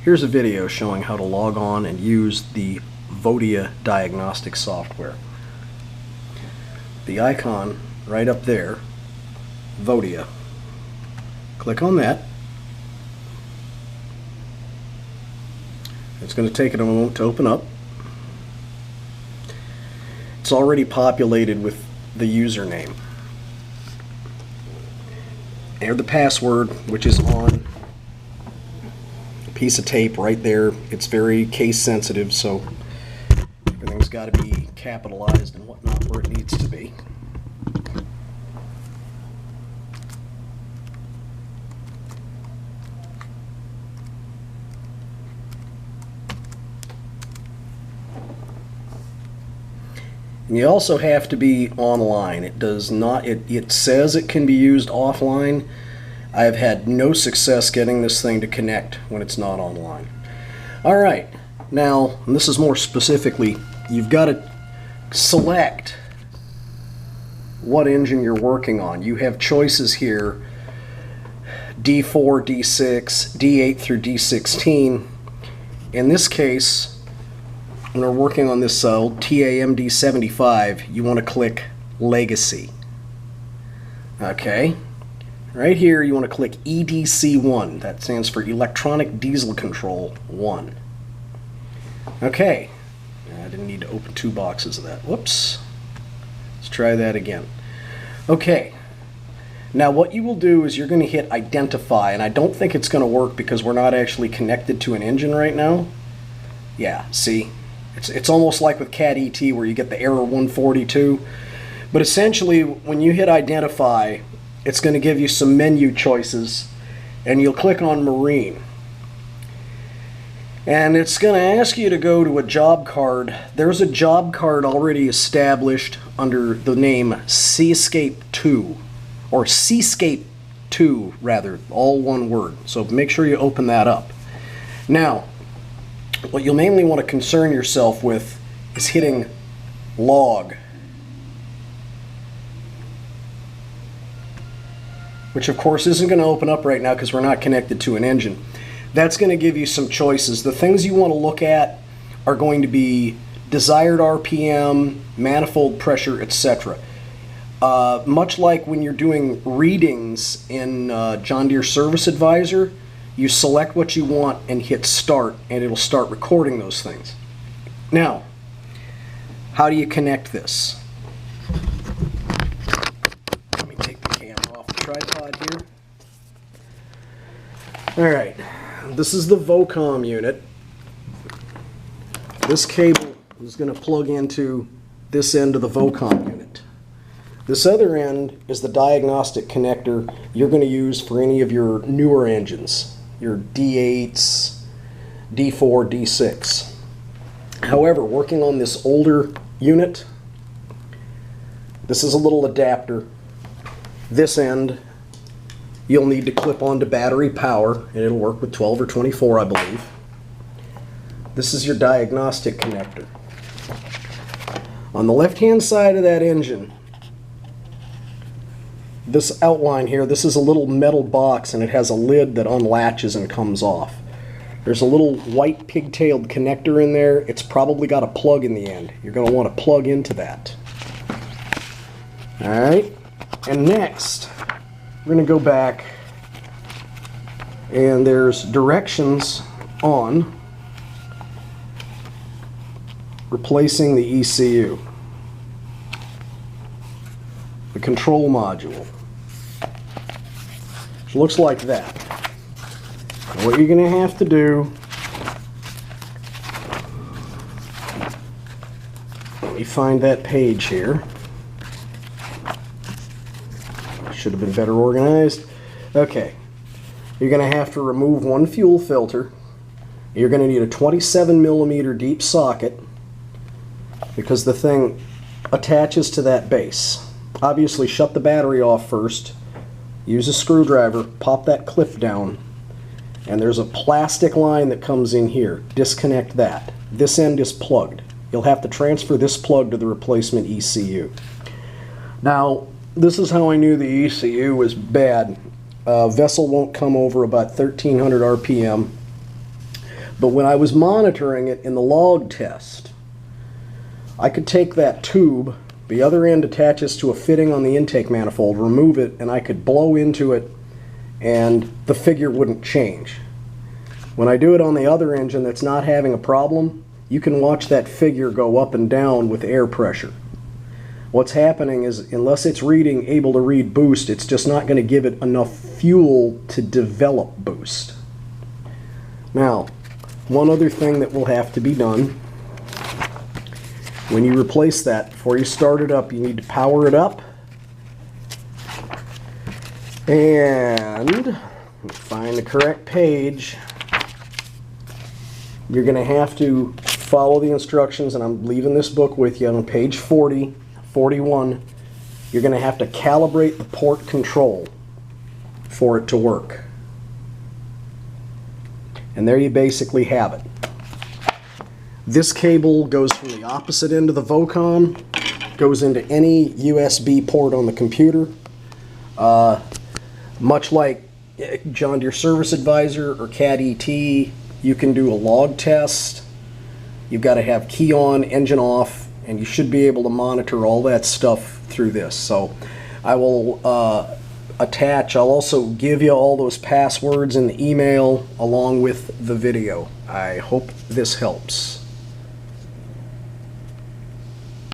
Here's a video showing how to log on and use the Vodia diagnostic software. The icon right up there, Vodia. Click on that. It's going to take it a moment to open up. It's already populated with the username. Enter the password, which is on a piece of tape right there. It's very case sensitive, so everything's got to be capitalized and whatnot where it needs to be. And you also have to be online. It does not, it says it can be used offline. I have had no success getting this thing to connect when it's not online. Alright, now, and this is more specifically, you've got to select what engine you're working on. You have choices here, D4, D6, D8 through D16. In this case, when we're working on this old TAMD75, you want to click Legacy. Okay, right here you want to click EDC1. That stands for Electronic Diesel Control 1. Okay, I didn't need to open two boxes of that. Whoops. Let's try that again. Okay, now what you will do is you're going to hit Identify, and I don't think it's going to work because we're not actually connected to an engine right now. Yeah, see? It's almost like with CAT ET where you get the error 142. But essentially, when you hit Identify, it's going to give you some menu choices, and you'll click on Marine. And it's going to ask you to go to a job card. There's a job card already established under the name Seascape 2, or Seascape 2 rather, all one word. So make sure you open that up. Now, what you'll mainly want to concern yourself with is hitting Log, which of course isn't going to open up right now because we're not connected to an engine. That's going to give you some choices. The things you want to look at are going to be desired RPM, manifold pressure, etc. Much like when you're doing readings in John Deere Service Advisor, you select what you want and hit Start, and it'll start recording those things. Now, how do you connect this? Let me take the camera off the tripod here. Alright, this is the Vocom unit. This cable is going to plug into this end of the Vocom unit. This other end is the diagnostic connector you're going to use for any of your newer engines. Your D8s, D4, D6. However, working on this older unit, this is a little adapter. This end you'll need to clip onto battery power, and it'll work with 12 or 24, I believe. This is your diagnostic connector. On the left-hand side of that engine, this outline here, this is a little metal box, and it has a lid that unlatches and comes off. There's a little white pigtailed connector in there. It's probably got a plug in the end. You're going to want to plug into that. Alright, and next we're going to go back, and there's directions on replacing the ECU, the control module. Which looks like that. What you're going to have to do, let me find that page here. Should have been better organized. Okay, you're going to have to remove one fuel filter. You're going to need a 27mm deep socket because the thing attaches to that base. Obviously, shut the battery off first. Use a screwdriver, pop that clip down, and there's a plastic line that comes in here. Disconnect that. This end is plugged. You'll have to transfer this plug to the replacement ECU. Now, this is how I knew the ECU was bad. Vessel won't come over about 1300 RPM. But when I was monitoring it in the log test, I could take that tube, the other end attaches to a fitting on the intake manifold, remove it, and I could blow into it and the figure wouldn't change. When I do it on the other engine that's not having a problem, you can watch that figure go up and down with air pressure. What's happening is, unless it's able to read boost, it's just not going to give it enough fuel to develop boost. Now, one other thing that will have to be done, when you replace that, before you start it up, you need to power it up. And find the correct page. You're going to have to follow the instructions, and I'm leaving this book with you on page 40, 41. You're going to have to calibrate the port control for it to work. And there you basically have it. This cable goes from the opposite end of the Vocom, goes into any USB port on the computer. Much like John Deere Service Advisor or CAD ET, you can do a log test. You've got to have key on, engine off, and you should be able to monitor all that stuff through this. So I will I'll also give you all those passwords in the email along with the video. I hope this helps.